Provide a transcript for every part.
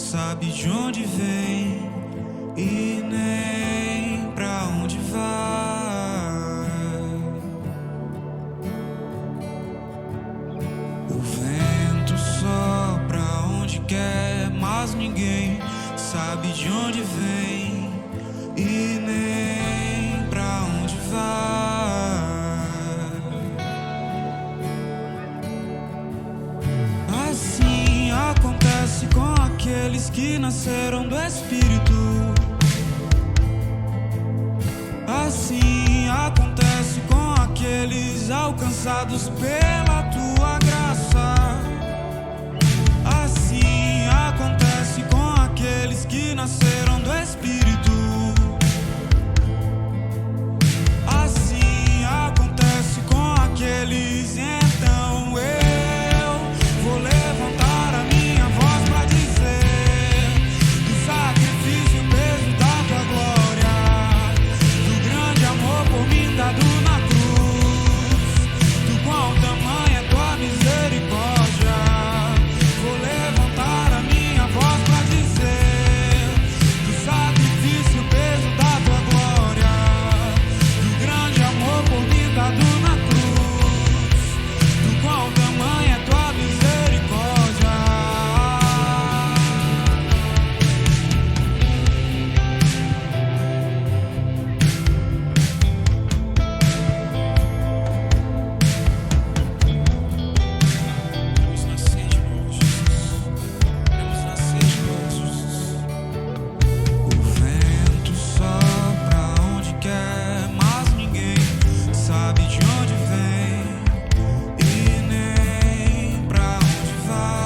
sabe de onde vem e nem pra onde vai. O vento sopra onde quer, mas ninguém sabe de onde vem e nem pra onde vai. Assim acontece com aqueles que nasceram do Espírito. Assim acontece com aqueles alcançados pela tua graça. Assim acontece com aqueles que nasceram do Espírito. Assim acontece com aqueles. Então eu vou levantar a minha voz pra dizer do sacrifício, o peso da tua glória, do grande amor por mim dado na cruz, do qual tamanha é tua misericórdia. Vou levantar a minha voz pra dizer do sacrifício, o peso da tua glória, do grande amor por mim dado na cruz, do qual tamanha é tua misericórdia. Vamos nascer de novo, Jesus. Vamos nascer de novo, Jesus. O vento sopra onde quer, mas ninguém sabe de onde vem e nem pra onde vai.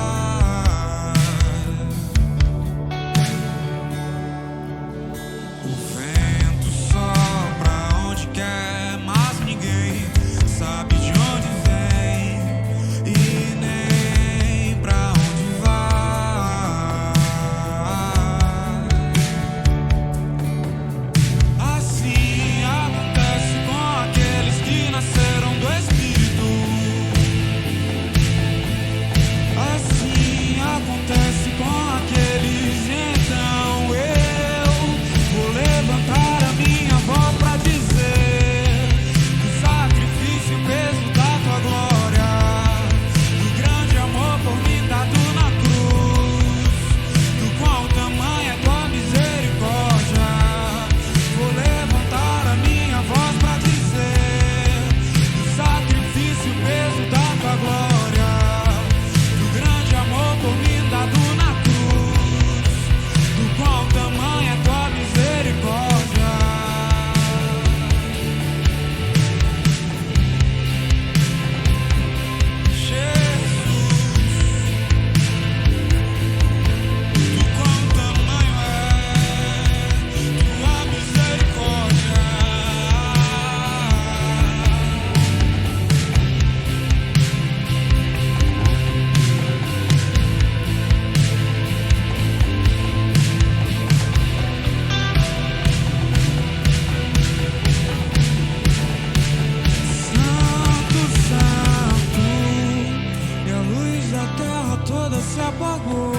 O vento sopra onde quer, mas ninguém sabe de onde vem e nem pra onde vai. Assim acontece com aqueles que nasceram do Espírito. Assim acontece com aqueles. Então eu vou levantar a minha voz pra dizer do sacrifício, o peso da tua glória, do grande amor por mim dado na cruz, do qual tamanha é tua misericórdia. Vou levantar a minha voz pra dizer do sacrifício, o peso da tua glória, do grande amor por mim dado na cruz, do qual tamanha é tua misericórdia. Jesus, do qual tamanho é tua misericórdia. Santo, santo, e a luz da terra toda se apagou.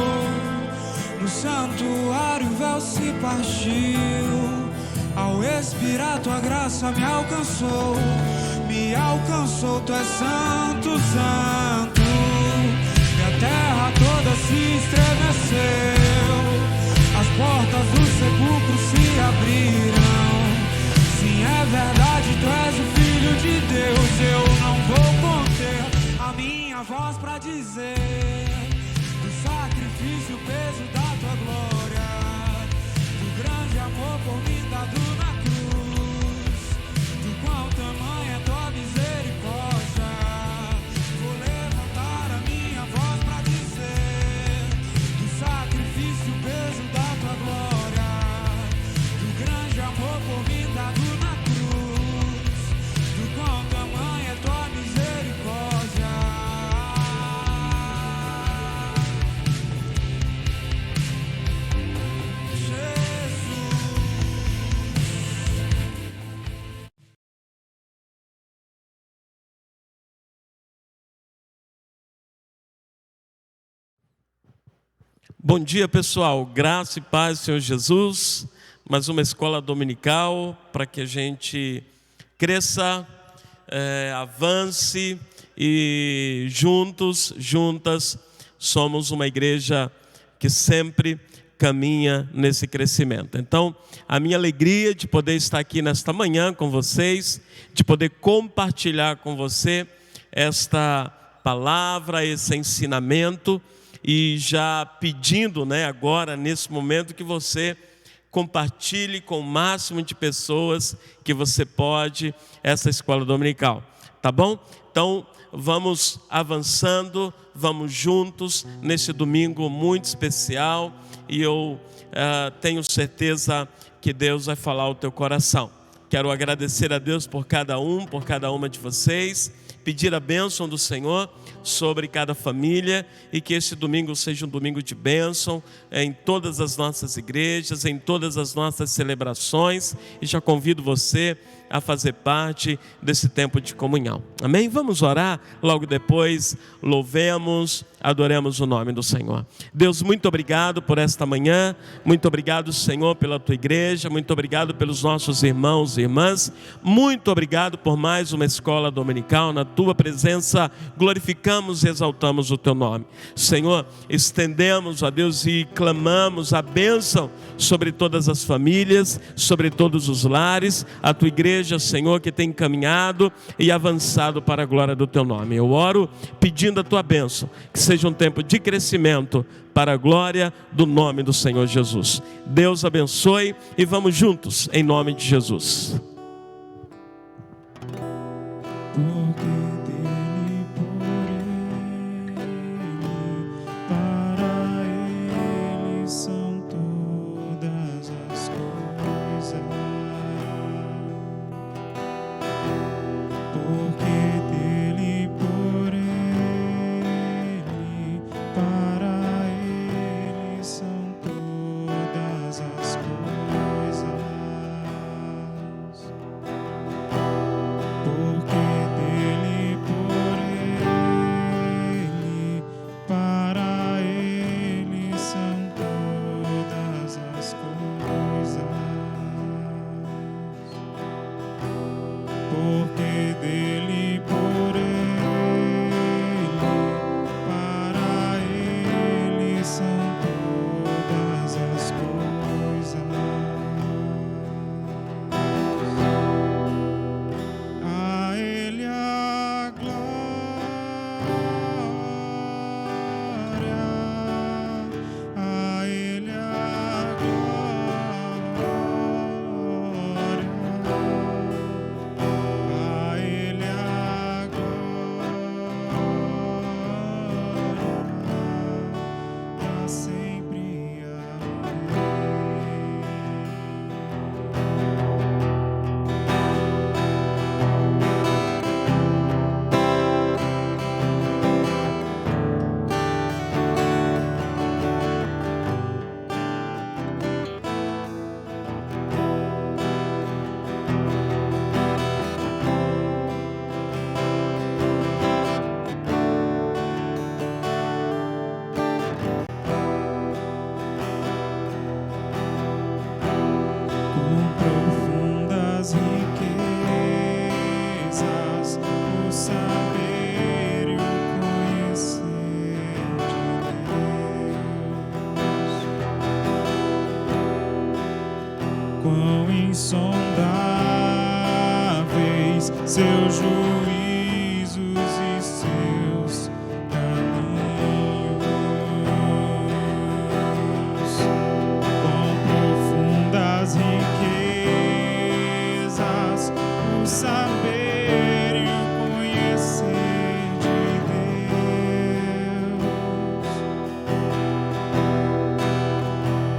No santuário o véu se partiu. Ao expirar tua graça me alcançou, me alcançou. Tu és santo, santo, e a terra toda se estremeceu. As portas do sepulcro se abriram. Sim, é verdade, tu és o Filho de Deus. Eu não vou conter a minha voz pra dizer do sacrifício, o peso da tua glória, do grande amor por mim dado na cruz, do qual tamanha é tua misericórdia. Vou levantar a minha voz pra dizer do sacrifício, o peso da tua glória, do grande amor por mim dado na cruz, do qual tamanha é tua misericórdia. Bom dia, pessoal. Graça e paz, Senhor Jesus. Mais uma escola dominical para que a gente cresça, avance e juntas, somos uma igreja que sempre caminha nesse crescimento. Então, a minha alegria de poder estar aqui nesta manhã com vocês, de poder compartilhar com você esta palavra, esse ensinamento, e já pedindo, agora, nesse momento, que você compartilhe com o máximo de pessoas que você pode essa escola dominical, tá bom? Então, vamos avançando, vamos juntos nesse domingo muito especial, e eu tenho certeza que Deus vai falar ao teu coração. Quero agradecer a Deus por cada uma de vocês, pedir a bênção do Senhor sobre cada família, e que esse domingo seja um domingo de bênção em todas as nossas igrejas, em todas as nossas celebrações, e já convido você a fazer parte desse tempo de comunhão. Amém? Vamos orar, logo depois louvemos, adoremos o nome do Senhor. Deus, muito obrigado por esta manhã, muito obrigado, Senhor, pela tua igreja, muito obrigado pelos nossos irmãos e irmãs, muito obrigado por mais uma escola dominical. Na tua presença glorificamos e exaltamos o teu nome. Senhor, estendemos, ó Deus, e clamamos a bênção sobre todas as famílias, sobre todos os lares, a tua igreja, Senhor, que tem caminhado e avançado para a glória do teu nome. Eu oro pedindo a tua bênção, que seja um tempo de crescimento para a glória do nome do Senhor Jesus. Deus abençoe e vamos juntos em nome de Jesus. Seus juízos e seus caminhos, com profundas riquezas, o saber e o conhecer de Deus,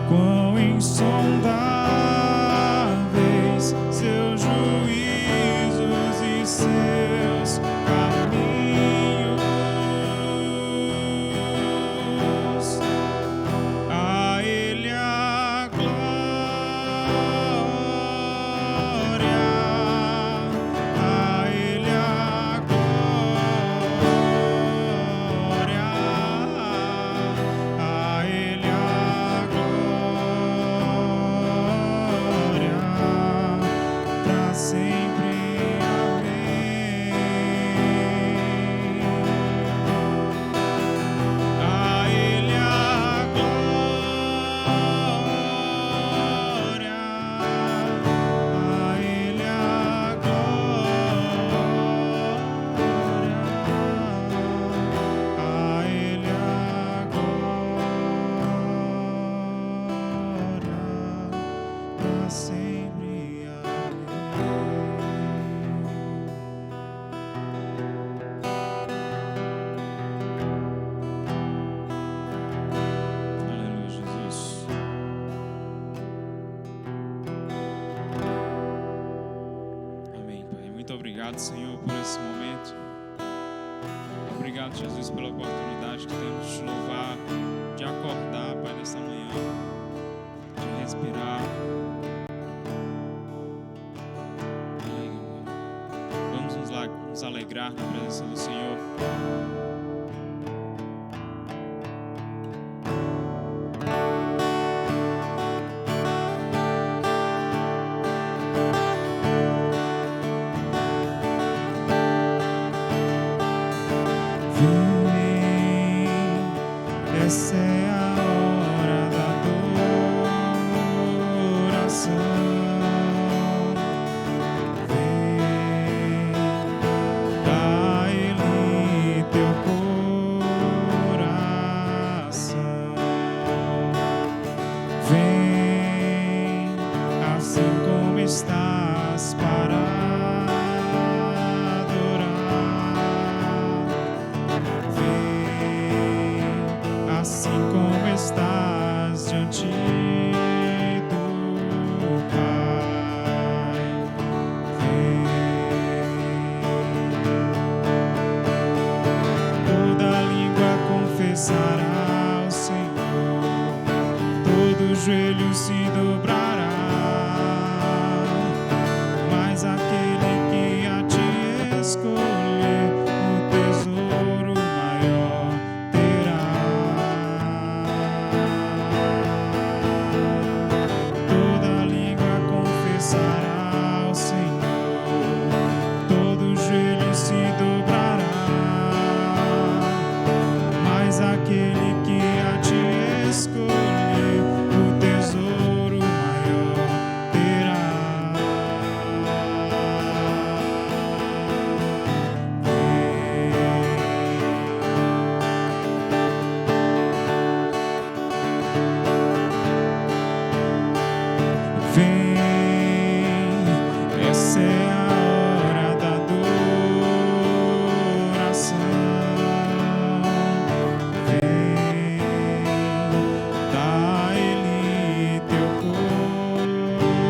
quão insondáveis seus juízos e seus caminhos. A Ele a glória, a Ele a glória, a Ele a para sempre. Aleluia, Jesus. Amém, Pai. Muito obrigado, Senhor, por esse momento. Obrigado, Jesus, pela oportunidade que temos de te louvar, de acordar, Pai, nesta manhã, de respirar. Vamos nos alegrar na presença do Senhor. Essa é a hora da adoração. Vem, dá a Ele teu coração. Vem, assim como estás para assim como estás diante do Pai. Vem. Toda língua confessará ao Senhor, todo joelho se dobrará, mas aquele que a ti escolher, o tesouro maior terá. Toda língua confessará ao Senhor, todo joelho se dobrará, mas aquele que a ti escolher, o tesouro maior terá. Vem, essa é a hora da adoração. Vem, dá a Ele teu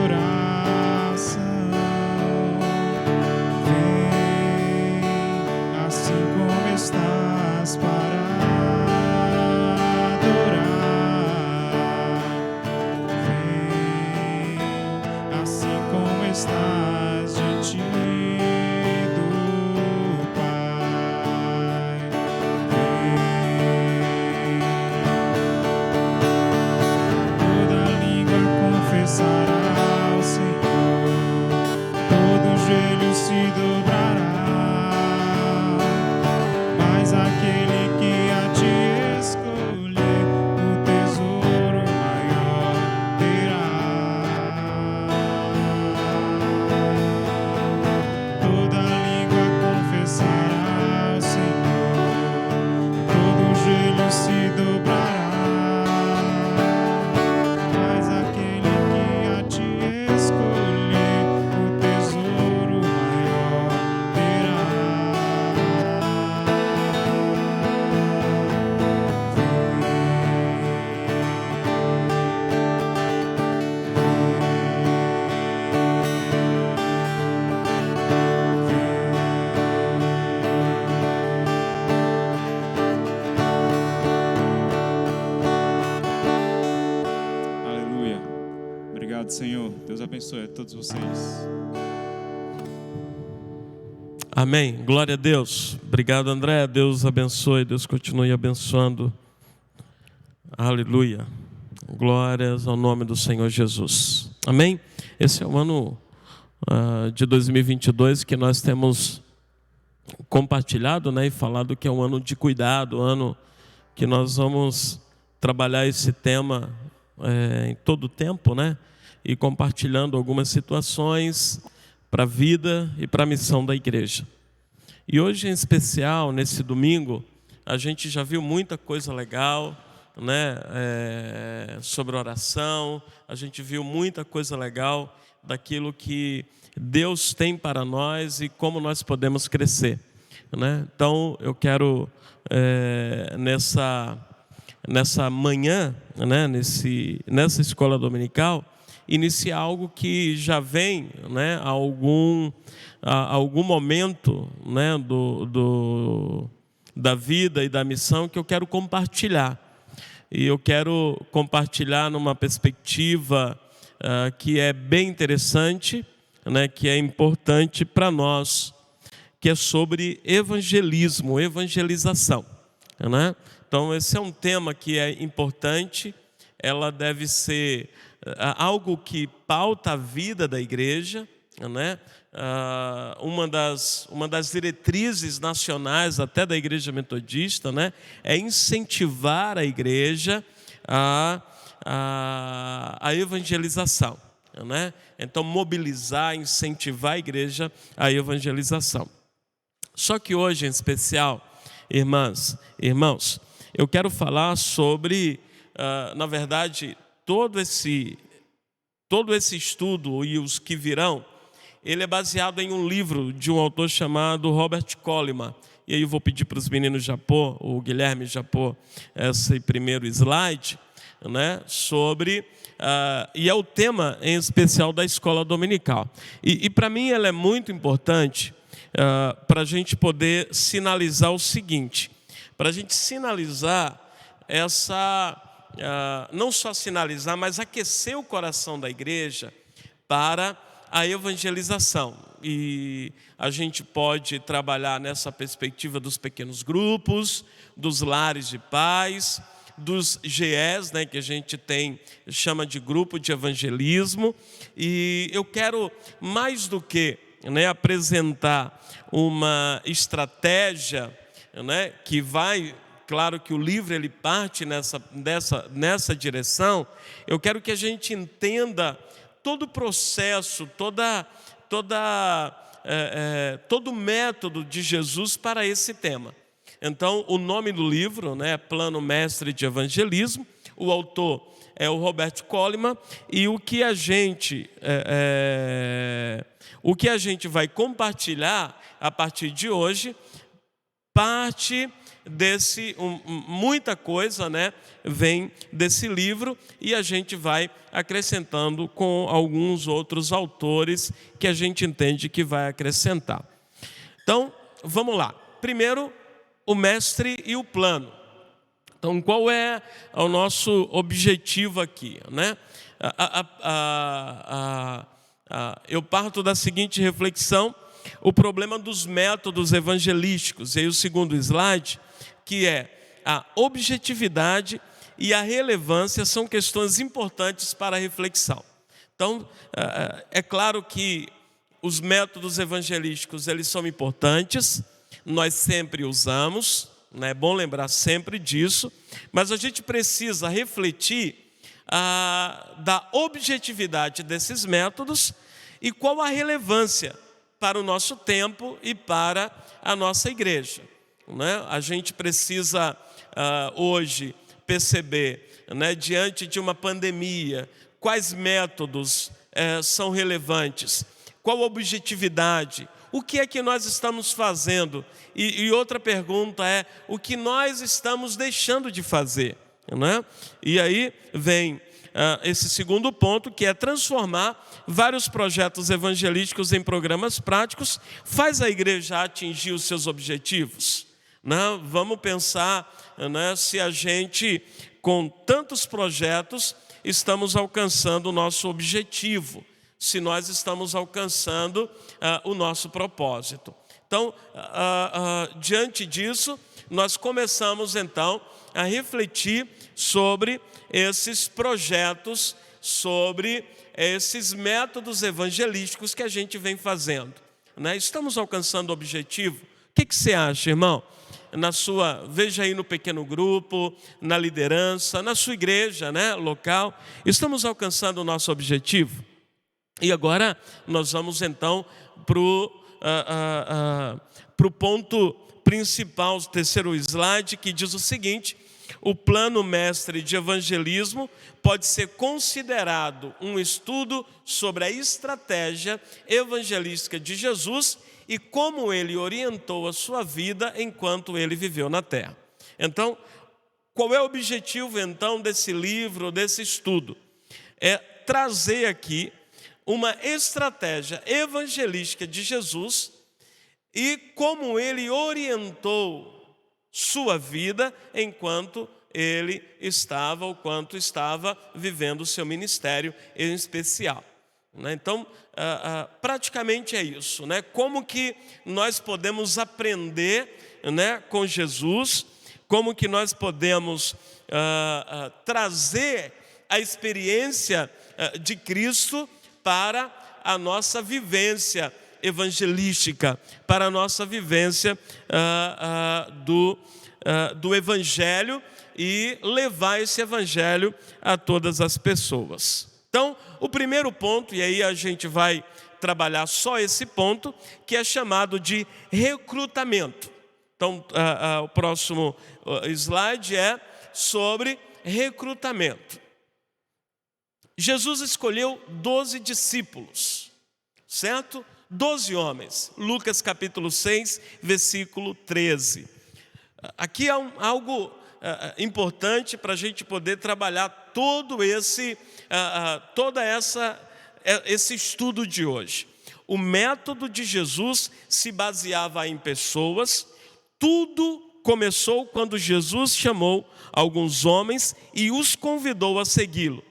coração. Vem, assim como estás para adorar. Vem, assim como estás diante do Pai. Vem. Toda língua confessará ao Senhor, todo joelho se dobrará, mas aquele que a ti escolher, o tesouro maior terá. Toda língua confessará ao Senhor, todo joelho se dobrará, mas aquele que a ti escolher, o tesouro maior terá. Aleluia. Obrigado, Senhor. Deus abençoe a todos vocês. Amém. Glória a Deus. Obrigado, André. Deus abençoe. Deus continue abençoando. Aleluia. Glórias ao nome do Senhor Jesus. Amém. Esse é o ano de 2022 que nós temos compartilhado, né, e falado que é um ano de cuidado, ano que nós vamos trabalhar esse tema em todo o tempo, né, e compartilhando algumas situações para a vida e para a missão da igreja. E hoje, em especial, nesse domingo, a gente já viu muita coisa legal, né, sobre oração, a gente viu muita coisa legal daquilo que Deus tem para nós e como nós podemos crescer, né? Então eu quero nessa manhã, né, nessa escola dominical, iniciar algo que já vem, né, a algum momento, né, da vida e da missão que eu quero compartilhar. E eu quero compartilhar numa perspectiva que é bem interessante, né, que é importante para nós, que é sobre evangelismo, evangelização, né? Então esse é um tema que é importante, ela deve ser algo que pauta a vida da igreja, né? Uma das diretrizes nacionais até da Igreja Metodista, né, é incentivar a igreja a evangelização, né? Então mobilizar, incentivar a igreja à evangelização. Só que hoje em especial, irmãs, irmãos, eu quero falar sobre, na verdade, todo esse estudo e os que virão, ele é baseado em um livro de um autor chamado Robert Coleman. E aí eu vou pedir para os meninos já pôr, o Guilherme já pôr esse primeiro slide, né, sobre, e é o tema em especial da escola dominical. E para mim ela é muito importante para a gente poder sinalizar o seguinte, para a gente sinalizar não só sinalizar, mas aquecer o coração da igreja para a evangelização. E a gente pode trabalhar nessa perspectiva dos pequenos grupos, dos lares de paz, dos GEs, né, que a gente chama de grupo de evangelismo. E eu quero, mais do que, né, apresentar uma estratégia, né, que vai, claro que o livro ele parte nessa direção. Eu quero que a gente entenda todo o processo, todo o método de Jesus para esse tema. Então, o nome do livro, né, é Plano Mestre de Evangelismo. O autor é o Robert Coleman. E o que a gente vai compartilhar a partir de hoje, parte muita coisa, né, vem desse livro, e a gente vai acrescentando com alguns outros autores que a gente entende que vai acrescentar. Então, vamos lá. Primeiro, o mestre e o plano. Então, qual é o nosso objetivo aqui, né? Eu parto da seguinte reflexão: o problema dos métodos evangelísticos. E aí o segundo slide, que é a objetividade e a relevância, são questões importantes para a reflexão. Então, é claro que os métodos evangelísticos, eles são importantes, nós sempre usamos, né? É bom lembrar sempre disso, mas a gente precisa refletir da objetividade desses métodos e qual a relevância para o nosso tempo e para a nossa igreja, né? A gente precisa hoje perceber, né, diante de uma pandemia, quais métodos são relevantes, qual a objetividade, o que é que nós estamos fazendo, e outra pergunta é, o que nós estamos deixando de fazer, né? E aí vem esse segundo ponto, que é transformar vários projetos evangelísticos em programas práticos. Faz a igreja atingir os seus objetivos, né? Vamos pensar, né, se a gente, com tantos projetos, estamos alcançando o nosso objetivo, se nós estamos alcançando o nosso propósito. Então, diante disso, nós começamos então a refletir sobre esses projetos, sobre esses métodos evangelísticos que a gente vem fazendo, né? Estamos alcançando o objetivo? O que você acha, irmão? Veja aí no pequeno grupo, na liderança, na sua igreja, né, local, estamos alcançando o nosso objetivo? E agora nós vamos então para o ponto principal, o terceiro slide, que diz o seguinte: o plano mestre de evangelismo pode ser considerado um estudo sobre a estratégia evangelística de Jesus e como ele orientou a sua vida enquanto ele viveu na terra. Então, qual é o objetivo então desse livro, desse estudo? É trazer aqui uma estratégia evangelística de Jesus e como ele orientou sua vida enquanto ele estava, ou quanto estava vivendo o seu ministério em especial. Então, praticamente é isso, como que nós podemos aprender com Jesus, como que nós podemos trazer a experiência de Cristo para a nossa vivência evangelística, para a nossa vivência do Evangelho e levar esse Evangelho a todas as pessoas. Então, o primeiro ponto, e aí a gente vai trabalhar só esse ponto, que é chamado de recrutamento. Então, o próximo slide é sobre recrutamento. Jesus escolheu 12 discípulos, certo? 12 homens. Lucas capítulo 6, versículo 13. Aqui há algo importante para a gente poder trabalhar todo esse estudo de hoje. O método de Jesus se baseava em pessoas. Tudo começou quando Jesus chamou alguns homens e os convidou a segui-lo.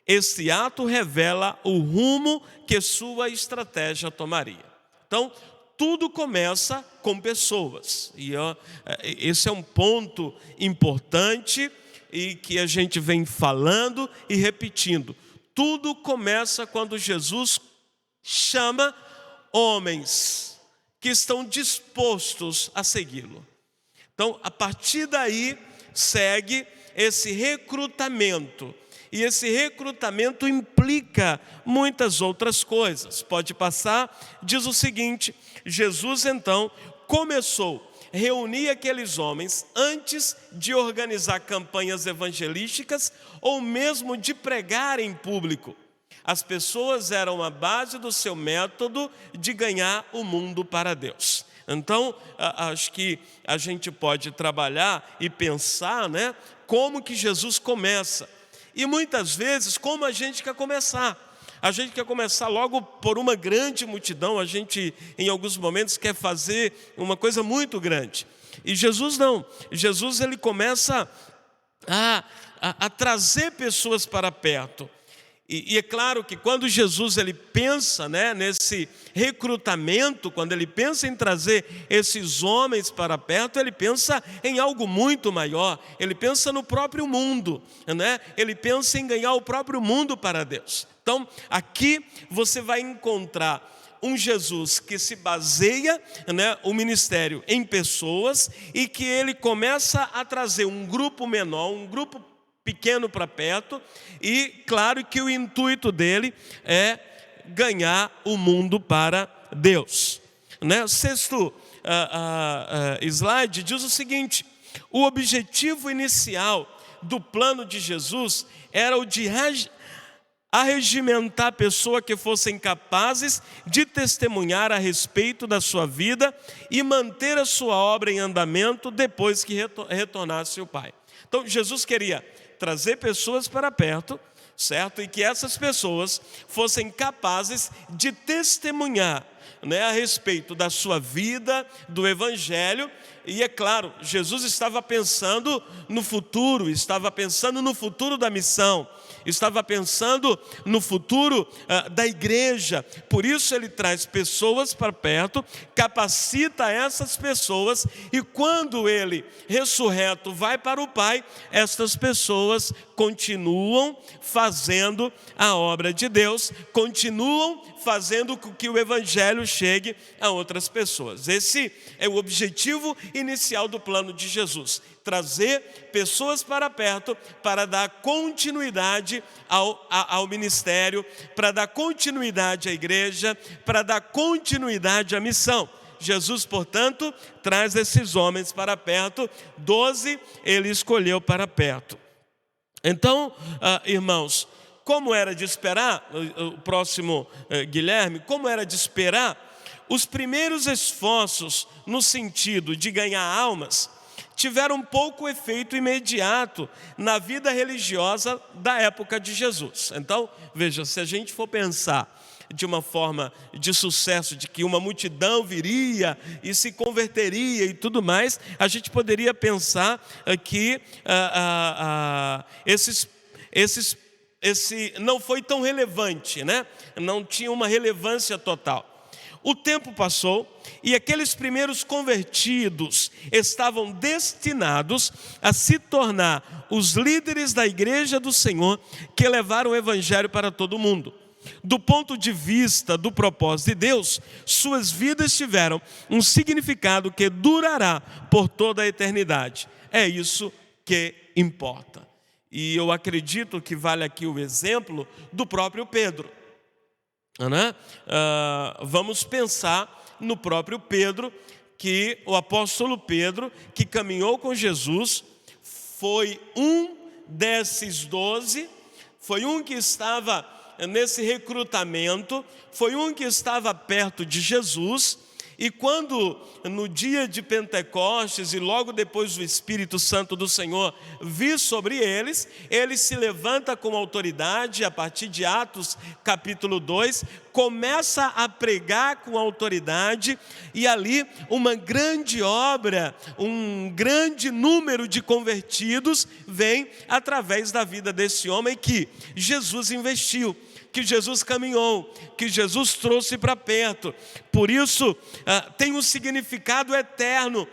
Esse ato revela o rumo que sua estratégia tomaria. Então, tudo começa com pessoas. E esse é um ponto importante e que a gente vem falando e repetindo. Tudo começa quando Jesus chama homens que estão dispostos a segui-lo. Então, a partir daí, segue esse recrutamento. E esse recrutamento implica muitas outras coisas. Pode passar, diz o seguinte: Jesus então começou a reunir aqueles homens antes de organizar campanhas evangelísticas ou mesmo de pregar em público. As pessoas eram a base do seu método de ganhar o mundo para Deus. Então, acho que a gente pode trabalhar e pensar, como que Jesus começa. E muitas vezes, como a gente quer começar? A gente quer começar logo por uma grande multidão. A gente, em alguns momentos, quer fazer uma coisa muito grande. E Jesus não. Jesus, ele começa a trazer pessoas para perto. E é claro que quando Jesus ele pensa nesse recrutamento, quando ele pensa em trazer esses homens para perto, ele pensa em algo muito maior. Ele pensa no próprio mundo, ele pensa em ganhar o próprio mundo para Deus. Então, aqui você vai encontrar um Jesus que se baseia, o ministério em pessoas e que ele começa a trazer um grupo menor, um grupo pequeno para perto, e claro que o intuito dele é ganhar o mundo para Deus. O sexto slide diz o seguinte: o objetivo inicial do plano de Jesus era o de arregimentar pessoas que fossem capazes de testemunhar a respeito da sua vida e manter a sua obra em andamento depois que retornasse o Pai. Então, Jesus queria trazer pessoas para perto, certo? E que essas pessoas fossem capazes de testemunhar, a respeito da sua vida, do Evangelho. E é claro, Jesus estava pensando no futuro da missão, estava pensando no futuro da igreja. Por isso ele traz pessoas para perto, capacita essas pessoas, e quando ele, ressurreto, vai para o Pai, estas pessoas continuam fazendo a obra de Deus, continuam fazendo com que o Evangelho chegue a outras pessoas. Esse é o objetivo inicial do plano de Jesus: trazer pessoas para perto para dar continuidade ao ministério, para dar continuidade à igreja, para dar continuidade à missão. Jesus, portanto, traz esses homens para perto, 12 ele escolheu para perto. Então, irmãos, como era de esperar, o próximo Guilherme, como era de esperar, os primeiros esforços no sentido de ganhar almas tiveram pouco efeito imediato na vida religiosa da época de Jesus. Então, veja, se a gente for pensar de uma forma de sucesso, de que uma multidão viria e se converteria e tudo mais, a gente poderia pensar que esse não foi tão relevante, né? Não tinha uma relevância total. O tempo passou e aqueles primeiros convertidos estavam destinados a se tornar os líderes da igreja do Senhor que levaram o evangelho para todo mundo. Do ponto de vista do propósito de Deus, suas vidas tiveram um significado que durará por toda a eternidade. É isso que importa. E eu acredito que vale aqui o exemplo do próprio Pedro. Vamos pensar no próprio Pedro, que o apóstolo Pedro, que caminhou com Jesus, foi um desses 12, foi um que estava nesse recrutamento, foi um que estava perto de Jesus. E quando no dia de Pentecostes e logo depois o Espírito Santo do Senhor vir sobre eles, ele se levanta com autoridade, a partir de Atos capítulo 2, começa a pregar com autoridade, e ali uma grande obra, um grande número de convertidos vem através da vida desse homem que Jesus investiu, que Jesus caminhou, que Jesus trouxe para perto. Por isso, tem um significado eterno,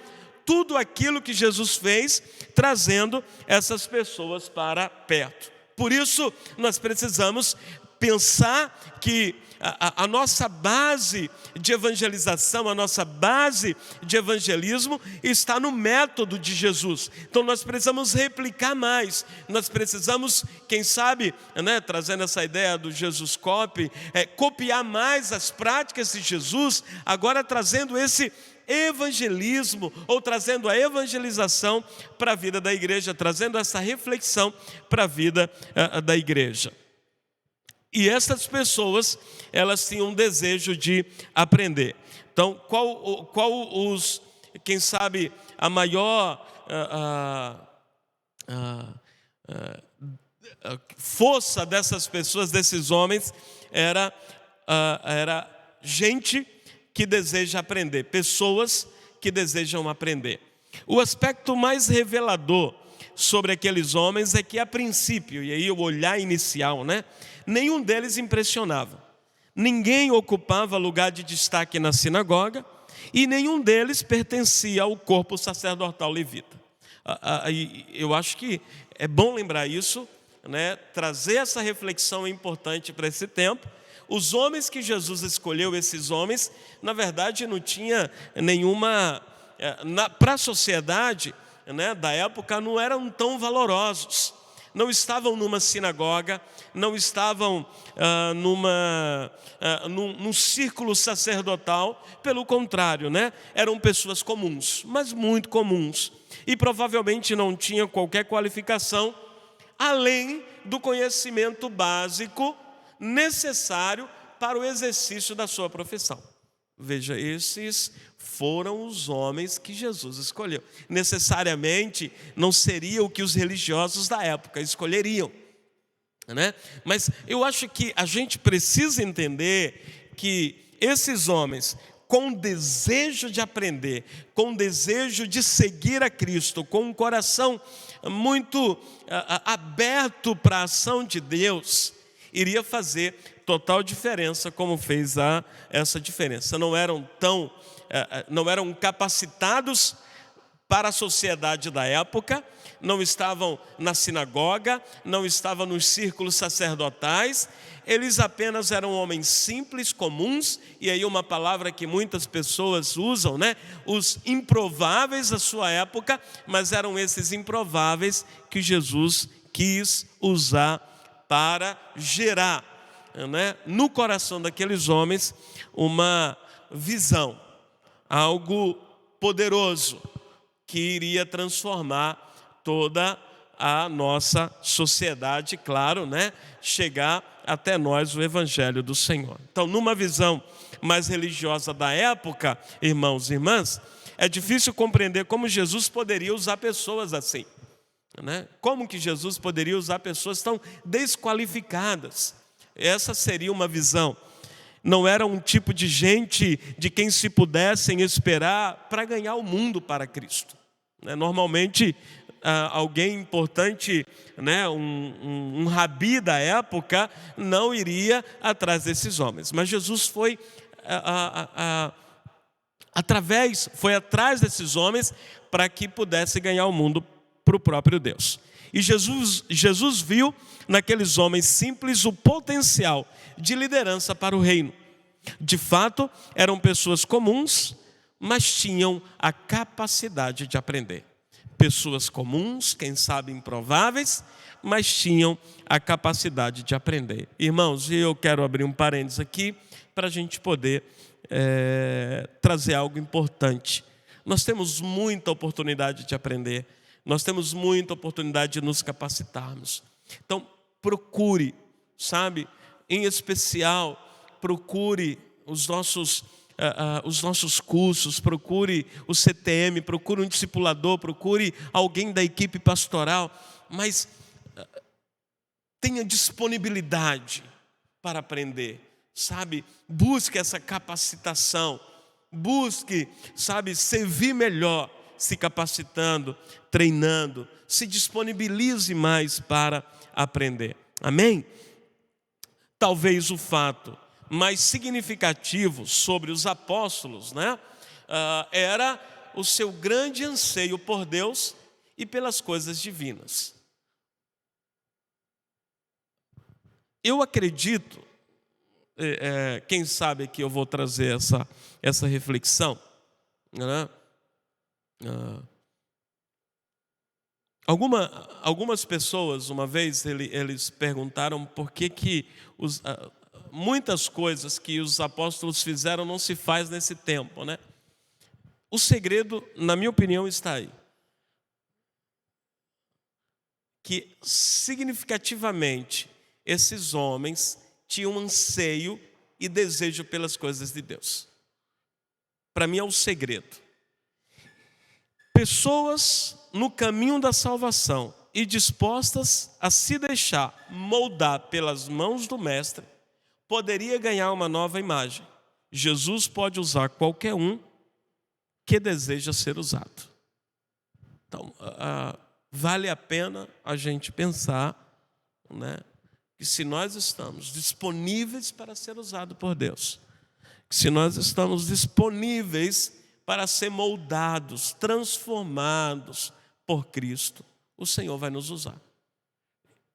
tudo aquilo que Jesus fez, trazendo essas pessoas para perto. Por isso, nós precisamos pensar que a nossa base de evangelização, a nossa base de evangelismo está no método de Jesus. Então nós precisamos replicar mais, nós precisamos, quem sabe, trazendo essa ideia do Jesus Copy, copiar mais as práticas de Jesus, agora trazendo esse evangelismo, ou trazendo a evangelização para a vida da igreja, trazendo essa reflexão para a vida da igreja. E essas pessoas, elas tinham um desejo de aprender. Então, quem sabe, a maior força dessas pessoas, desses homens, era gente que deseja aprender, pessoas que desejam aprender. O aspecto mais revelador sobre aqueles homens é que, a princípio, e aí o olhar inicial, nenhum deles impressionava. Ninguém ocupava lugar de destaque na sinagoga e nenhum deles pertencia ao corpo sacerdotal levita. Eu acho que é bom lembrar isso, trazer essa reflexão é importante para esse tempo. Os homens que Jesus escolheu, esses homens, na verdade não tinha nenhuma... para a sociedade da época não eram tão valorosos. Não estavam numa sinagoga, não estavam num círculo sacerdotal, pelo contrário, eram pessoas comuns, mas muito comuns, e provavelmente não tinham qualquer qualificação, além do conhecimento básico necessário para o exercício da sua profissão. Veja, esses foram os homens que Jesus escolheu. Necessariamente não seria o que os religiosos da época escolheriam, Mas eu acho que a gente precisa entender que esses homens, com desejo de aprender, com desejo de seguir a Cristo, com um coração muito aberto para a ação de Deus, iria fazer total diferença, como fez essa diferença. Não eram capacitados para a sociedade da época, não estavam na sinagoga, não estavam nos círculos sacerdotais, eles apenas eram homens simples, comuns, e aí uma palavra que muitas pessoas usam, os improváveis da sua época, mas eram esses improváveis que Jesus quis usar para gerar no coração daqueles homens uma visão, algo poderoso que iria transformar toda a nossa sociedade, claro, né? Chegar até nós o Evangelho do Senhor. Então, numa visão mais religiosa da época, irmãos e irmãs, é difícil compreender como Jesus poderia usar pessoas assim, né? Como que Jesus poderia usar pessoas tão desqualificadas? Essa seria uma visão. Não era um tipo de gente de quem se pudessem esperar para ganhar o mundo para Cristo. Normalmente, alguém importante, né, um rabi da época, não iria atrás desses homens. Mas Jesus foi atrás desses homens para que pudesse ganhar o mundo para o próprio Deus. E Jesus viu naqueles homens simples o potencial de liderança para o reino. De fato, eram pessoas comuns, mas tinham a capacidade de aprender. Pessoas comuns, quem sabe improváveis, mas tinham a capacidade de aprender. Irmãos, eu quero abrir um parênteses aqui para a gente poder trazer algo importante. Nós temos muita oportunidade de aprender, nós temos muita oportunidade de nos capacitarmos. Então, procure, sabe, em especial, procure os nossos cursos, procure o CTM, procure um discipulador, procure alguém da equipe pastoral, mas tenha disponibilidade para aprender, sabe? Busque essa capacitação, busque, sabe, servir melhor, se capacitando, treinando, se disponibilize mais para aprender. Amém? Talvez o fato mais significativo sobre os apóstolos, né, era o seu grande anseio por Deus e pelas coisas divinas. Eu acredito, quem sabe que eu vou trazer essa reflexão, né? Algumas pessoas, uma vez, eles perguntaram por que muitas coisas que os apóstolos fizeram não se faz nesse tempo, né? O segredo, na minha opinião, está aí. Que significativamente esses homens tinham anseio e desejo pelas coisas de Deus. Para mim é o segredo. Pessoas no caminho da salvação e dispostas a se deixar moldar pelas mãos do Mestre, poderia ganhar uma nova imagem. Jesus pode usar qualquer um que deseja ser usado. Então, vale a pena a gente pensar, né, que se nós estamos disponíveis para ser usado por Deus, que se nós estamos disponíveis para ser moldados, transformados por Cristo, o Senhor vai nos usar.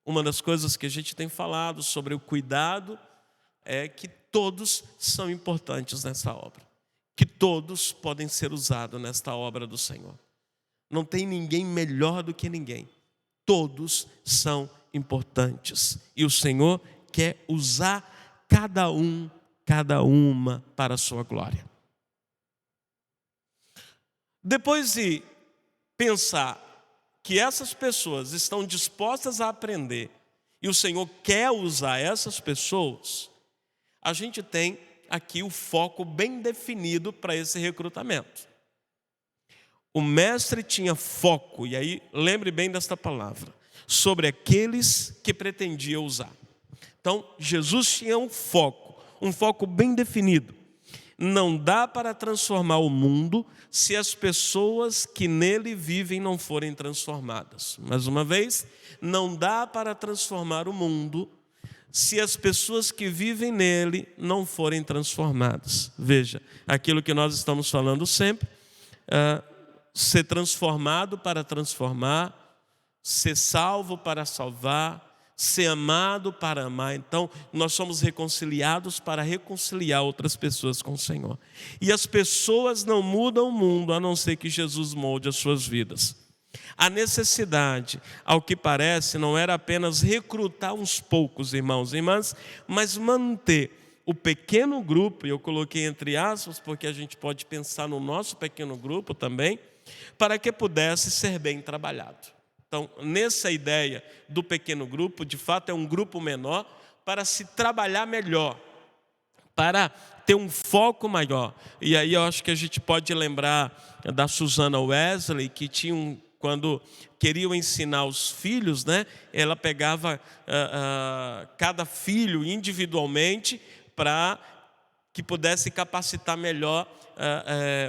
Uma das coisas que a gente tem falado sobre o cuidado é que todos são importantes nessa obra, que todos podem ser usados nesta obra do Senhor. Não tem ninguém melhor do que ninguém. Todos são importantes. E o Senhor quer usar cada um, cada uma para a sua glória. Depois de pensar que essas pessoas estão dispostas a aprender e o Senhor quer usar essas pessoas, a gente tem aqui o foco bem definido para esse recrutamento. O mestre tinha foco, e aí lembre bem desta palavra, sobre aqueles que pretendia usar. Então, Jesus tinha um foco bem definido. Não dá para transformar o mundo se as pessoas que nele vivem não forem transformadas. Mais uma vez, não dá para transformar o mundo se as pessoas que vivem nele não forem transformadas. Veja, aquilo que nós estamos falando sempre, ser transformado para transformar, ser salvo para salvar, ser amado para amar. Então, nós somos reconciliados para reconciliar outras pessoas com o Senhor. E as pessoas não mudam o mundo a não ser que Jesus molde as suas vidas. A necessidade, ao que parece, não era apenas recrutar uns poucos irmãos e irmãs, mas manter o pequeno grupo, e eu coloquei entre aspas, porque a gente pode pensar no nosso pequeno grupo também, para que pudesse ser bem trabalhado. Então, nessa ideia do pequeno grupo, de fato é um grupo menor para se trabalhar melhor, para ter um foco maior. E aí eu acho que a gente pode lembrar da Susana Wesley, que quando queriam ensinar os filhos, né, ela pegava cada filho individualmente para que pudesse capacitar melhor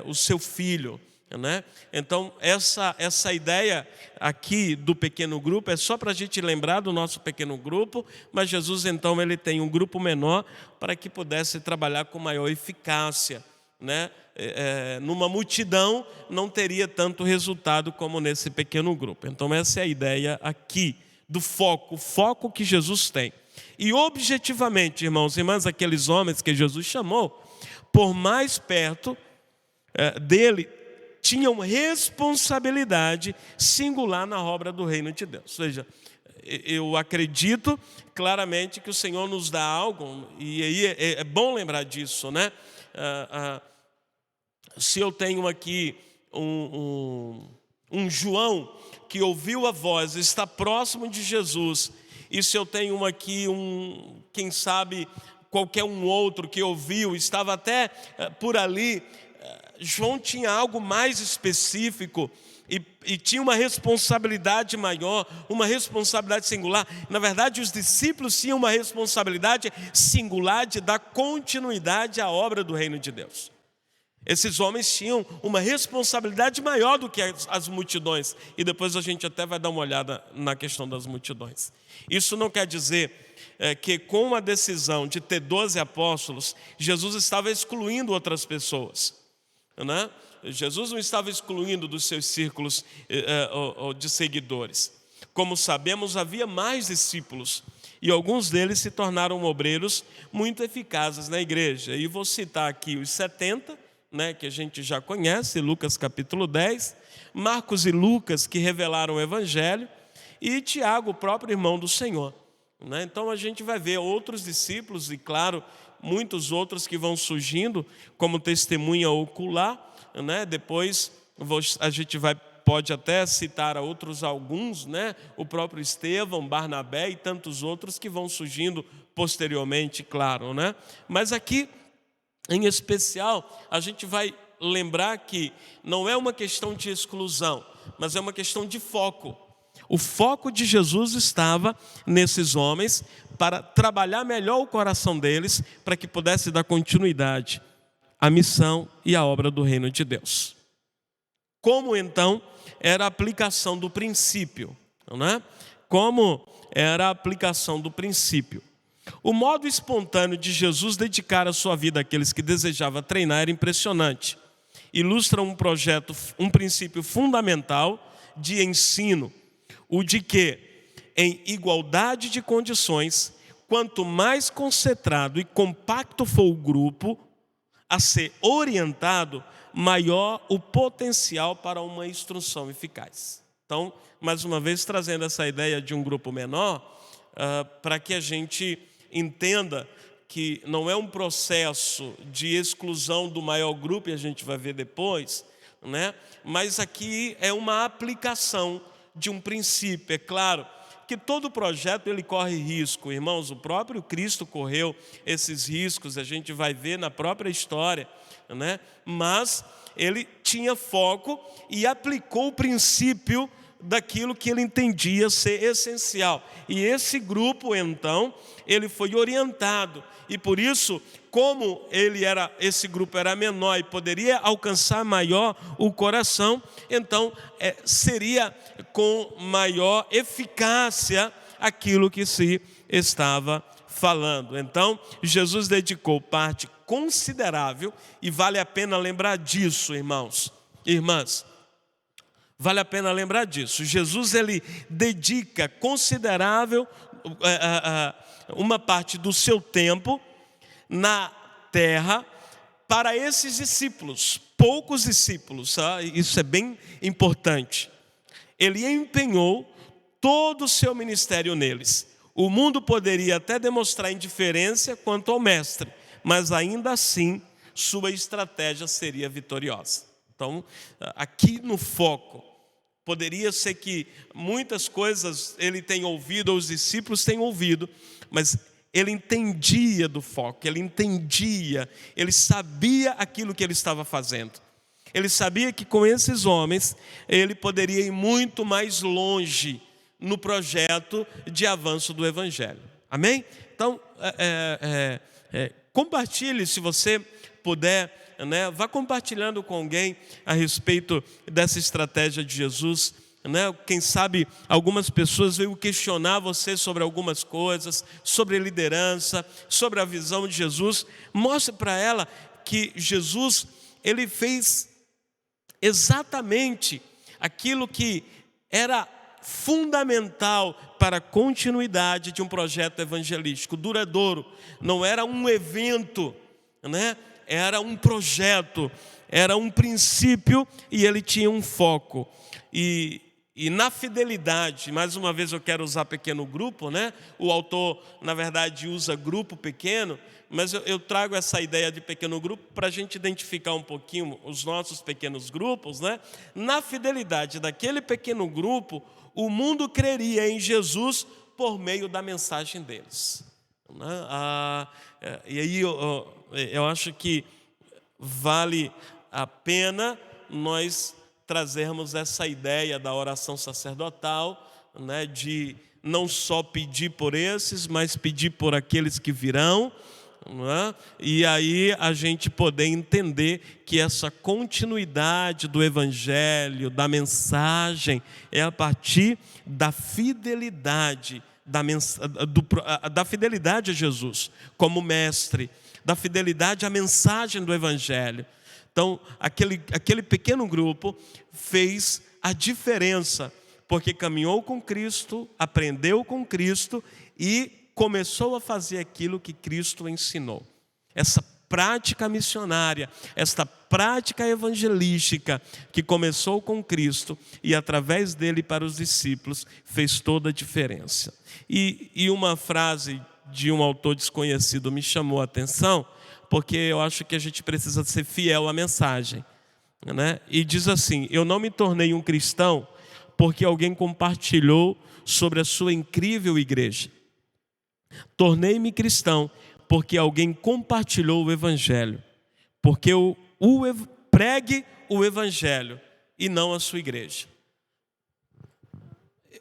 o seu filho, né? Então essa ideia aqui do pequeno grupo é só para a gente lembrar do nosso pequeno grupo, mas Jesus então ele tem um grupo menor para que pudesse trabalhar com maior eficácia, né? Numa multidão não teria tanto resultado como nesse pequeno grupo. Então essa é a ideia aqui do foco, o foco que Jesus tem. E objetivamente, irmãos e irmãs, aqueles homens que Jesus chamou, por mais perto dele, tinham responsabilidade singular na obra do reino de Deus. Ou seja, eu acredito claramente que o Senhor nos dá algo, e aí é bom lembrar disso, né? Se eu tenho aqui um João que ouviu a voz, está próximo de Jesus, e se eu tenho aqui quem sabe, qualquer um outro que ouviu, estava até por ali, João tinha algo mais específico e tinha uma responsabilidade maior, uma responsabilidade singular. Na verdade, os discípulos tinham uma responsabilidade singular de dar continuidade à obra do reino de Deus. Esses homens tinham uma responsabilidade maior do que as multidões. E depois a gente até vai dar uma olhada na questão das multidões. Isso não quer dizer que com a decisão de ter 12 apóstolos, Jesus estava excluindo outras pessoas, né? Jesus não estava excluindo dos seus círculos de seguidores. Como sabemos, havia mais discípulos e alguns deles se tornaram obreiros muito eficazes na igreja. E vou citar aqui os 70, né, que a gente já conhece, Lucas capítulo 10, Marcos e Lucas, que revelaram o Evangelho, e Tiago, o próprio irmão do Senhor, né? Então a gente vai ver outros discípulos e, claro, muitos outros que vão surgindo como testemunha ocular, né? Depois a gente pode até citar alguns, né? O próprio Estevão, Barnabé e tantos outros que vão surgindo posteriormente, claro, né? Mas aqui, em especial, a gente vai lembrar que não é uma questão de exclusão, mas é uma questão de foco. O foco de Jesus estava nesses homens para trabalhar melhor o coração deles, para que pudesse dar continuidade à missão e à obra do reino de Deus. Como então era a aplicação do princípio, né? Como era a aplicação do princípio? O modo espontâneo de Jesus dedicar a sua vida àqueles que desejava treinar era impressionante. Ilustra um princípio fundamental de ensino, o de que, em igualdade de condições, quanto mais concentrado e compacto for o grupo a ser orientado, maior o potencial para uma instrução eficaz. Então, mais uma vez, trazendo essa ideia de um grupo menor, para que a gente entenda que não é um processo de exclusão do maior grupo, e a gente vai ver depois, né? Mas aqui é uma aplicação de um princípio. É claro que todo projeto ele corre risco, irmãos. O próprio Cristo correu esses riscos, a gente vai ver na própria história, né? Mas ele tinha foco e aplicou o princípio daquilo que ele entendia ser essencial. E esse grupo, então, ele foi orientado. E por isso, como esse grupo era menor e poderia alcançar maior o coração, então seria com maior eficácia aquilo que se estava falando. Então, Jesus dedicou parte considerável, e vale a pena lembrar disso, irmãos e irmãs. Vale a pena lembrar disso. Jesus ele dedica considerável uma parte do seu tempo na terra para esses discípulos, poucos discípulos, isso é bem importante. Ele empenhou todo o seu ministério neles. O mundo poderia até demonstrar indiferença quanto ao mestre, mas ainda assim sua estratégia seria vitoriosa. Então, aqui no foco, poderia ser que muitas coisas ele tem ouvido, ou os discípulos têm ouvido, mas ele entendia do foco, ele sabia aquilo que ele estava fazendo. Ele sabia que com esses homens, ele poderia ir muito mais longe no projeto de avanço do Evangelho. Amém? Então, compartilhe, se você puder, né? Vá compartilhando com alguém a respeito dessa estratégia de Jesus. Né? Quem sabe algumas pessoas veio questionar você sobre algumas coisas, sobre liderança, sobre a visão de Jesus. Mostre para ela que Jesus, ele fez exatamente aquilo que era fundamental para a continuidade de um projeto evangelístico duradouro. Não era um evento, né? Era um projeto, era um princípio, e ele tinha um foco. E na fidelidade, mais uma vez eu quero usar pequeno grupo, né? O autor, na verdade, usa grupo pequeno, mas eu trago essa ideia de pequeno grupo para a gente identificar um pouquinho os nossos pequenos grupos, né? Na fidelidade daquele pequeno grupo, o mundo creria em Jesus por meio da mensagem deles. E aí eu acho que vale a pena nós trazermos essa ideia da oração sacerdotal, né, de não só pedir por esses, mas pedir por aqueles que virão, né? E aí a gente poder entender que essa continuidade do Evangelho, da mensagem, é a partir da fidelidade, da fidelidade a Jesus como mestre, da fidelidade à mensagem do Evangelho. Então, aquele pequeno grupo fez a diferença, porque caminhou com Cristo, aprendeu com Cristo e começou a fazer aquilo que Cristo ensinou. Essa prática missionária, esta prática evangelística que começou com Cristo e através dele para os discípulos fez toda a diferença. E uma frase de um autor desconhecido me chamou a atenção, porque eu acho que a gente precisa ser fiel à mensagem, né? E diz assim: eu não me tornei um cristão porque alguém compartilhou sobre a sua incrível igreja. Tornei-me cristão porque alguém compartilhou o Evangelho, porque pregue o Evangelho e não a sua igreja.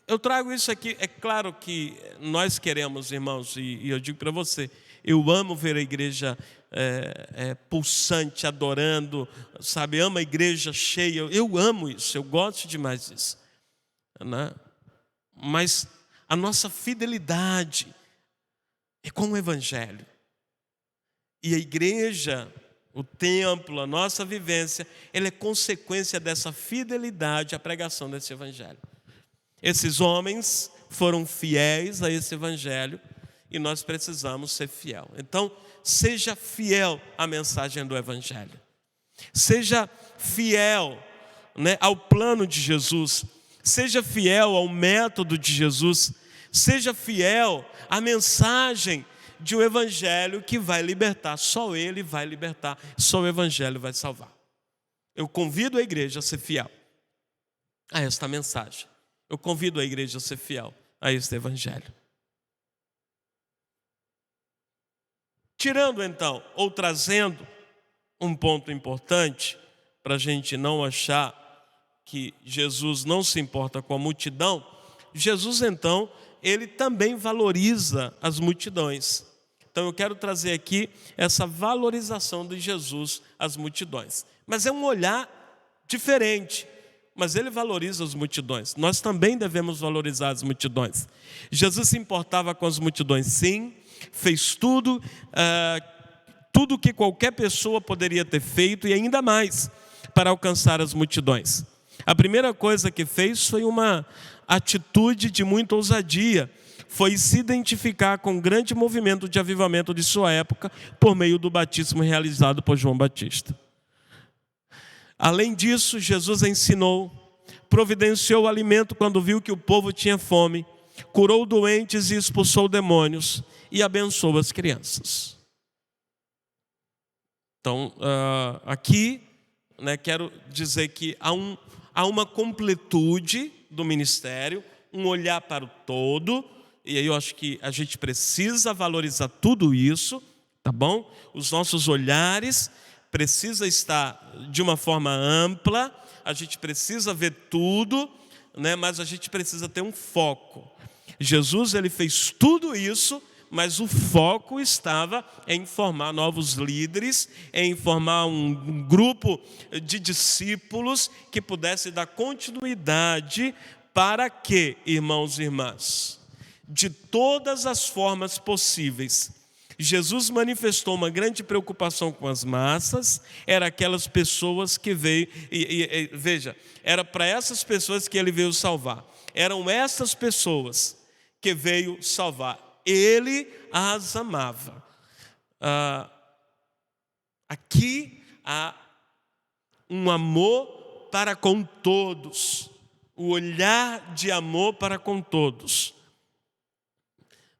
Eu trago isso aqui, é claro que nós queremos, irmãos, e eu digo para você, eu amo ver a igreja pulsante, adorando, sabe, amo a igreja cheia, eu amo isso, eu gosto demais disso, né? Mas a nossa fidelidade é com o Evangelho. E a igreja, o templo, a nossa vivência, ela é consequência dessa fidelidade à pregação desse Evangelho. Esses homens foram fiéis a esse Evangelho e nós precisamos ser fiel. Então, seja fiel à mensagem do Evangelho. Seja fiel, né, ao plano de Jesus. Seja fiel ao método de Jesus. Seja fiel à mensagem de um Evangelho que vai libertar. Só Ele vai libertar, só o Evangelho vai salvar. Eu convido a igreja a ser fiel a esta mensagem. Eu convido a igreja a ser fiel a este Evangelho. Tirando então, ou trazendo um ponto importante, para a gente não achar que Jesus não se importa com a multidão, Jesus então, ele também valoriza as multidões. Então eu quero trazer aqui essa valorização de Jesus às multidões. Mas é um olhar diferente, mas ele valoriza as multidões. Nós também devemos valorizar as multidões. Jesus se importava com as multidões, sim, fez tudo que qualquer pessoa poderia ter feito e ainda mais para alcançar as multidões. A primeira coisa que fez foi uma atitude de muita ousadia, foi se identificar com o grande movimento de avivamento de sua época por meio do batismo realizado por João Batista. Além disso, Jesus ensinou, providenciou alimento quando viu que o povo tinha fome, curou doentes e expulsou demônios e abençoou as crianças. Então, aqui, né, quero dizer que há uma completude do ministério, um olhar para o todo, e aí eu acho que a gente precisa valorizar tudo isso, tá bom? Os nossos olhares precisam estar de uma forma ampla, a gente precisa ver tudo, né, mas a gente precisa ter um foco. Jesus, ele fez tudo isso, mas o foco estava em formar novos líderes, em formar um grupo de discípulos que pudesse dar continuidade para que, irmãos e irmãs, de todas as formas possíveis, Jesus manifestou uma grande preocupação com as massas, era aquelas pessoas que veio, veja, era para essas pessoas que ele veio salvar, eram essas pessoas que veio salvar. Ele as amava. Aqui há um amor para com todos, o olhar de amor para com todos.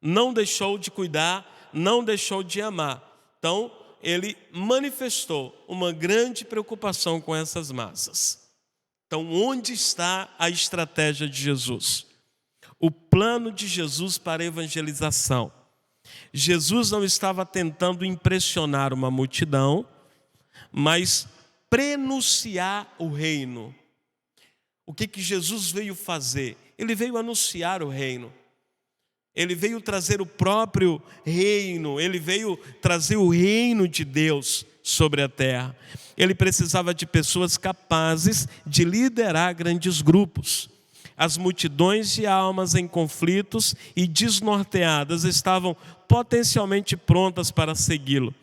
Não deixou de cuidar, não deixou de amar. Então, ele manifestou uma grande preocupação com essas massas. Então, onde está a estratégia de Jesus? O plano de Jesus para a evangelização. Jesus não estava tentando impressionar uma multidão, mas prenunciar o reino. O que Jesus veio fazer? Ele veio anunciar o reino. Ele veio trazer o próprio reino, ele veio trazer o reino de Deus sobre a terra. Ele precisava de pessoas capazes de liderar grandes grupos. As multidões de almas em conflitos e desnorteadas estavam potencialmente prontas para segui-lo.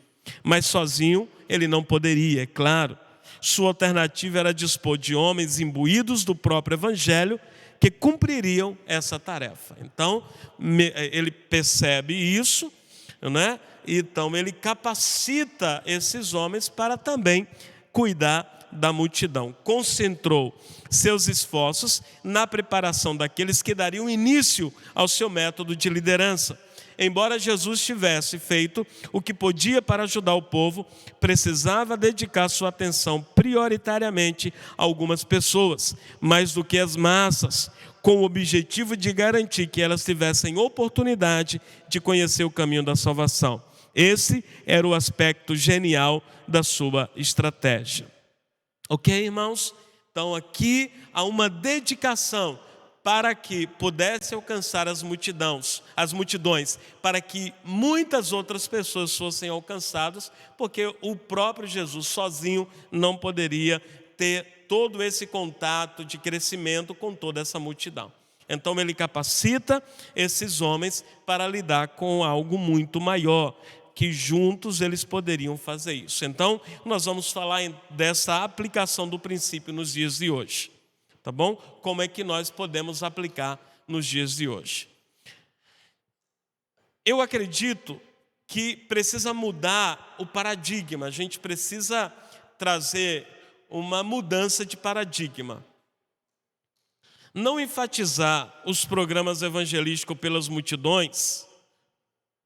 Mas sozinho ele não poderia, é claro. Sua alternativa era dispor de homens imbuídos do próprio evangelho que cumpririam essa tarefa. Então, ele percebe isso, né? Então ele capacita esses homens para também cuidar da multidão. Concentrou seus esforços na preparação daqueles que dariam início ao seu método de liderança. Embora Jesus tivesse feito o que podia para ajudar o povo, precisava dedicar sua atenção prioritariamente a algumas pessoas, mais do que as massas, com o objetivo de garantir que elas tivessem oportunidade de conhecer o caminho da salvação. Esse era o aspecto genial da sua estratégia. Ok, irmãos? Então aqui há uma dedicação para que pudesse alcançar as multidões, para que muitas outras pessoas fossem alcançadas, porque o próprio Jesus sozinho não poderia ter todo esse contato de crescimento com toda essa multidão. Então ele capacita esses homens para lidar com algo muito maior, que juntos eles poderiam fazer isso. Então, nós vamos falar dessa aplicação do princípio nos dias de hoje. Tá bom? Como é que nós podemos aplicar nos dias de hoje? Eu acredito que precisa mudar o paradigma. A gente precisa trazer uma mudança de paradigma. Não enfatizar os programas evangelísticos pelas multidões,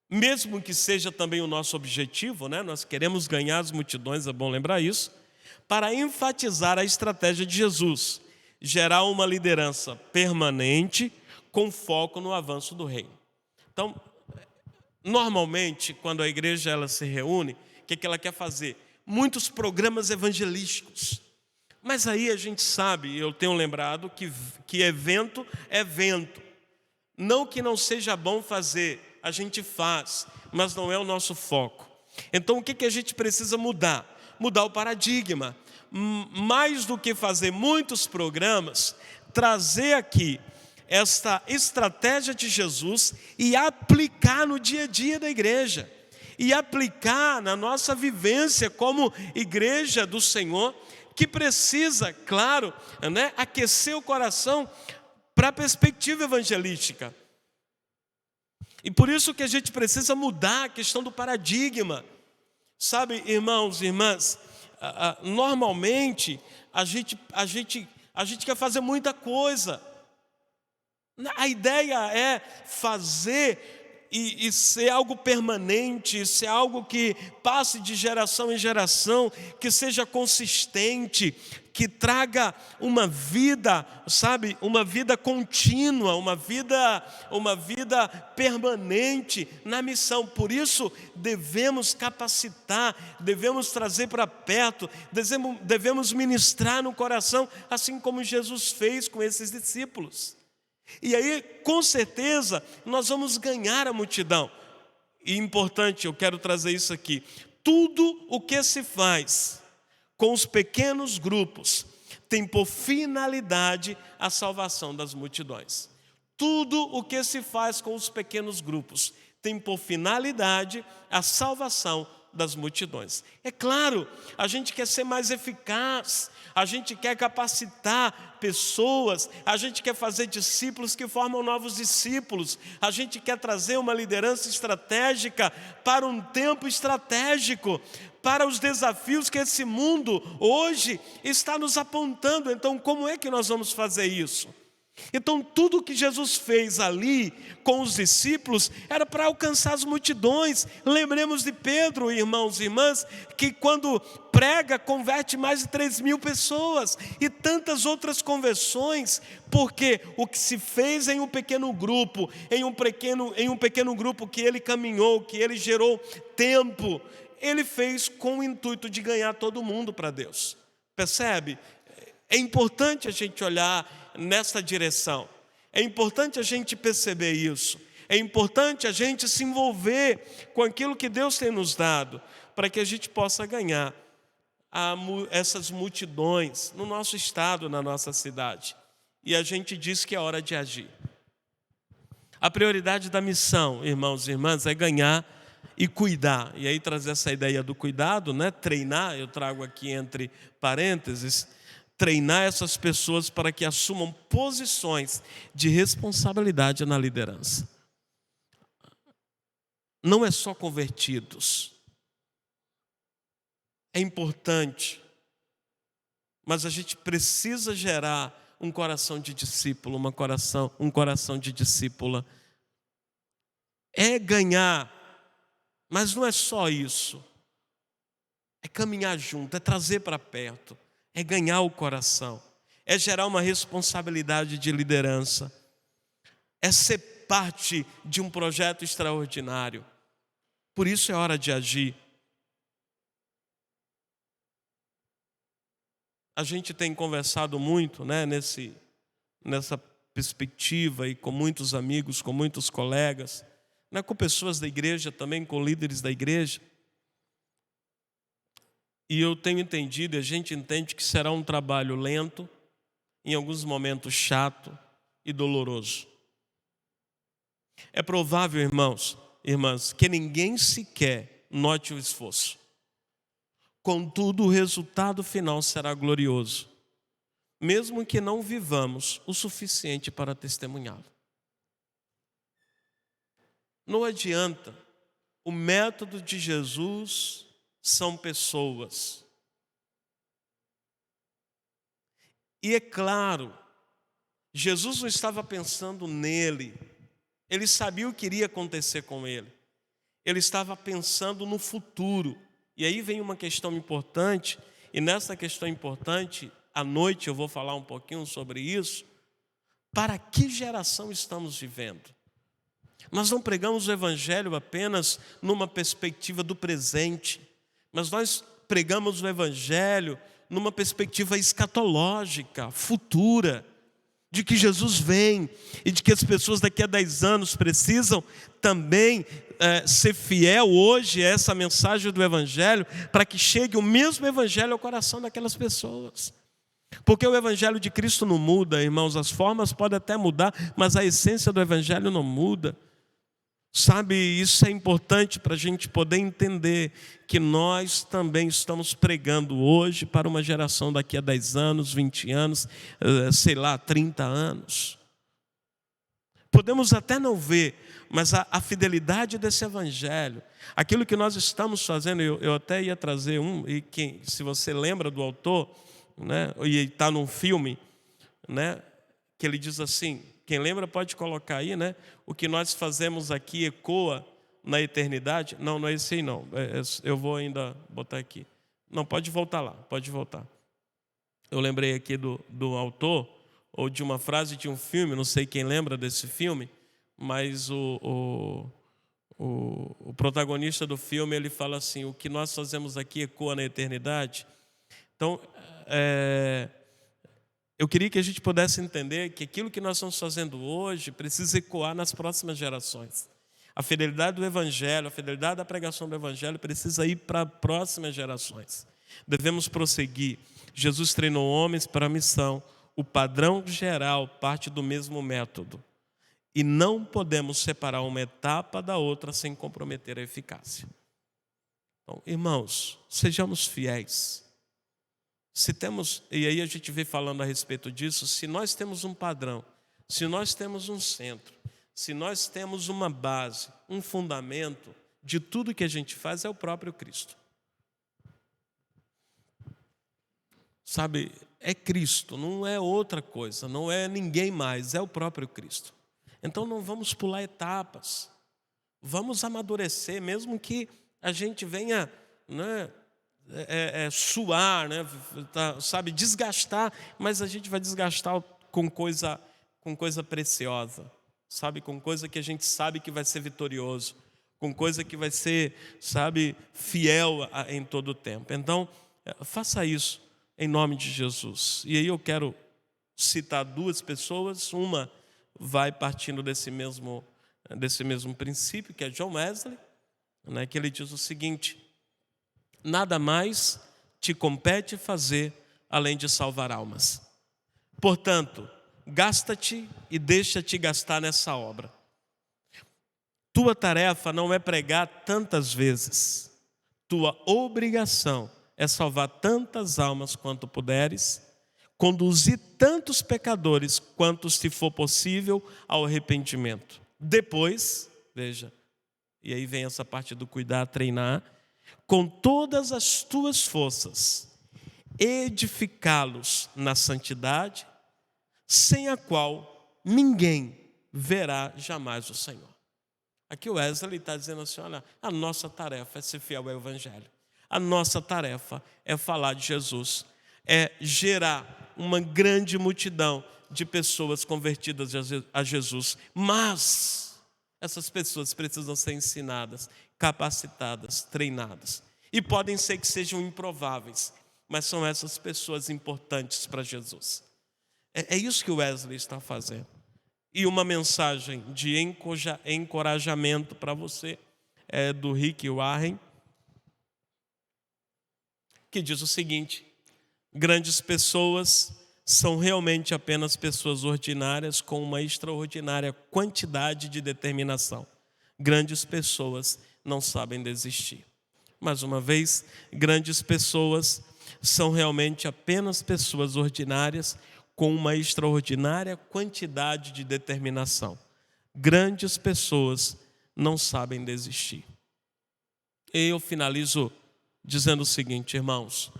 mesmo que seja também o nosso objetivo, né? Nós queremos ganhar as multidões, é bom lembrar isso, para enfatizar a estratégia de Jesus, gerar uma liderança permanente com foco no avanço do reino. Então, normalmente, quando a igreja ela se reúne, o que ela quer fazer? Muitos programas evangelísticos. Mas aí a gente sabe, eu tenho lembrado, que evento é evento. Não que não seja bom fazer, a gente faz, mas não é o nosso foco. Então o que a gente precisa mudar? Mudar o paradigma. Mais do que fazer muitos programas, trazer aqui esta estratégia de Jesus e aplicar no dia a dia da igreja. E aplicar na nossa vivência como igreja do Senhor, que precisa, claro, né, aquecer o coração para a perspectiva evangelística. E por isso que a gente precisa mudar a questão do paradigma. Sabe, irmãos e irmãs, normalmente a gente quer fazer muita coisa. A ideia é fazer e ser algo permanente, ser algo que passe de geração em geração, que seja consistente, que traga uma vida, sabe, uma vida contínua, uma vida permanente na missão. Por isso devemos capacitar, devemos trazer para perto, devemos ministrar no coração, assim como Jesus fez com esses discípulos. E aí, com certeza, nós vamos ganhar a multidão. E importante, eu quero trazer isso aqui: tudo o que se faz com os pequenos grupos tem por finalidade a salvação das multidões. Tudo o que se faz com os pequenos grupos tem por finalidade a salvação das multidões. É claro, a gente quer ser mais eficaz, a gente quer capacitar pessoas, a gente quer fazer discípulos que formam novos discípulos, a gente quer trazer uma liderança estratégica para um tempo estratégico, para os desafios que esse mundo hoje está nos apontando. Então, como é que nós vamos fazer isso? Então, tudo que Jesus fez ali com os discípulos era para alcançar as multidões. Lembremos de Pedro, irmãos e irmãs, que quando prega, converte mais de 3.000 pessoas e tantas outras conversões, porque o que se fez em um pequeno grupo, em um pequeno grupo que ele caminhou, que ele gerou tempo, ele fez com o intuito de ganhar todo mundo para Deus. Percebe? É importante a gente olhar nessa direção. É importante a gente perceber isso. É importante a gente se envolver com aquilo que Deus tem nos dado, para que a gente possa ganhar essas multidões no nosso estado, na nossa cidade. E a gente diz que é hora de agir. A prioridade da missão, irmãos e irmãs, é ganhar e cuidar. E aí trazer essa ideia do cuidado, né? Treinar, eu trago aqui entre parênteses, treinar essas pessoas para que assumam posições de responsabilidade na liderança. Não é só convertidos. É importante, mas a gente precisa gerar um coração de discípulo, um coração de discípula. É ganhar, mas não é só isso. É caminhar junto, é trazer para perto. É ganhar o coração, é gerar uma responsabilidade de liderança, é ser parte de um projeto extraordinário. Por isso é hora de agir. A gente tem conversado muito, né, nessa perspectiva, e com muitos amigos, com muitos colegas, né, com pessoas da igreja também, com líderes da igreja. E eu tenho entendido, e a gente entende que será um trabalho lento, em alguns momentos chato e doloroso. É provável, irmãos, irmãs, que ninguém sequer note o esforço. Contudo, o resultado final será glorioso, mesmo que não vivamos o suficiente para testemunhá-lo. Não adianta, o método de Jesus são pessoas. E é claro, Jesus não estava pensando nele, ele sabia o que iria acontecer com ele, ele estava pensando no futuro. E aí vem uma questão importante, e nessa questão importante, à noite eu vou falar um pouquinho sobre isso. Para que geração estamos vivendo? Nós não pregamos o evangelho apenas numa perspectiva do presente, mas nós pregamos o evangelho numa perspectiva escatológica, futura, de que Jesus vem e de que as pessoas daqui a 10 anos precisam também ser fiel hoje a essa mensagem do evangelho, para que chegue o mesmo evangelho ao coração daquelas pessoas. Porque o evangelho de Cristo não muda, irmãos, as formas podem até mudar, mas a essência do evangelho não muda. Sabe, isso é importante para a gente poder entender que nós também estamos pregando hoje para uma geração daqui a 10 anos, 20 anos, 30 anos. Podemos até não ver, mas a fidelidade desse evangelho, aquilo que nós estamos fazendo, eu até ia trazer se você lembra do autor, né, e está num filme, né, que ele diz assim, Quem lembra pode colocar aí, né? O que nós fazemos aqui ecoa na eternidade. Não, não é esse aí não. Eu vou ainda botar aqui. Não, pode voltar lá, pode voltar. Eu lembrei aqui do autor, ou de uma frase de um filme, não sei quem lembra desse filme, mas o protagonista do filme, ele fala assim: o que nós fazemos aqui ecoa na eternidade. Então, eu queria que a gente pudesse entender que aquilo que nós estamos fazendo hoje precisa ecoar nas próximas gerações. A fidelidade do Evangelho, a fidelidade da pregação do Evangelho precisa ir para próximas gerações. Devemos prosseguir. Jesus treinou homens para a missão. O padrão geral parte do mesmo método. E não podemos separar uma etapa da outra sem comprometer a eficácia. Então, irmãos, sejamos fiéis. Se temos, e aí a gente vem falando a respeito disso, se nós temos um padrão, se nós temos um centro, se nós temos uma base, um fundamento de tudo que a gente faz, é o próprio Cristo. Sabe, é Cristo, não é outra coisa, não é ninguém mais, é o próprio Cristo. Então não vamos pular etapas, vamos amadurecer, mesmo que a gente venha, né, suar, né, sabe, desgastar, mas a gente vai desgastar com coisa preciosa, sabe, com coisa que a gente sabe que vai ser vitorioso, com coisa que vai ser, sabe, fiel em todo o tempo. Então, faça isso em nome de Jesus. E aí eu quero citar duas pessoas. Uma vai partindo desse mesmo princípio, que é John Wesley, né, que ele diz o seguinte: nada mais te compete fazer além de salvar almas. Portanto, gasta-te e deixa-te gastar nessa obra. Tua tarefa não é pregar tantas vezes. Tua obrigação é salvar tantas almas quanto puderes, conduzir tantos pecadores quantos te for possível ao arrependimento. Depois, veja, e aí vem essa parte do cuidar, treinar, com todas as tuas forças, edificá-los na santidade, sem a qual ninguém verá jamais o Senhor. Aqui o Wesley está dizendo assim: olha, a nossa tarefa é ser fiel ao Evangelho. A nossa tarefa é falar de Jesus, é gerar uma grande multidão de pessoas convertidas a Jesus. Mas essas pessoas precisam ser ensinadas, capacitadas, treinadas. E podem ser que sejam improváveis, mas são essas pessoas importantes para Jesus. É isso que o Wesley está fazendo. E uma mensagem de encorajamento para você é do Rick Warren, que diz o seguinte: grandes pessoas são realmente apenas pessoas ordinárias com uma extraordinária quantidade de determinação. Grandes pessoas não sabem desistir. Mais uma vez, grandes pessoas são realmente apenas pessoas ordinárias com uma extraordinária quantidade de determinação. Grandes pessoas não sabem desistir. E eu finalizo dizendo o seguinte, irmãos: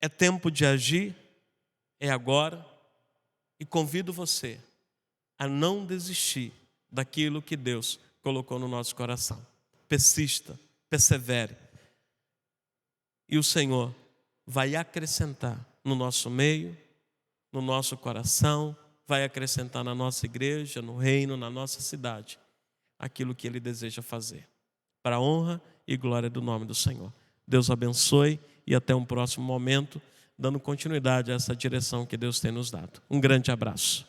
é tempo de agir, é agora, e convido você a não desistir daquilo que Deus colocou no nosso coração. Persista, persevere, e o Senhor vai acrescentar no nosso meio, no nosso coração, vai acrescentar na nossa igreja, no reino, na nossa cidade, aquilo que Ele deseja fazer, para a honra e glória do nome do Senhor. Deus abençoe e até um próximo momento, dando continuidade a essa direção que Deus tem nos dado. Um grande abraço.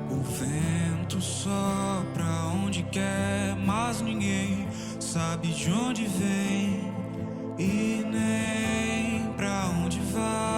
O vento sopra onde quer, mas ninguém sabe de onde vem e nem pra onde vai.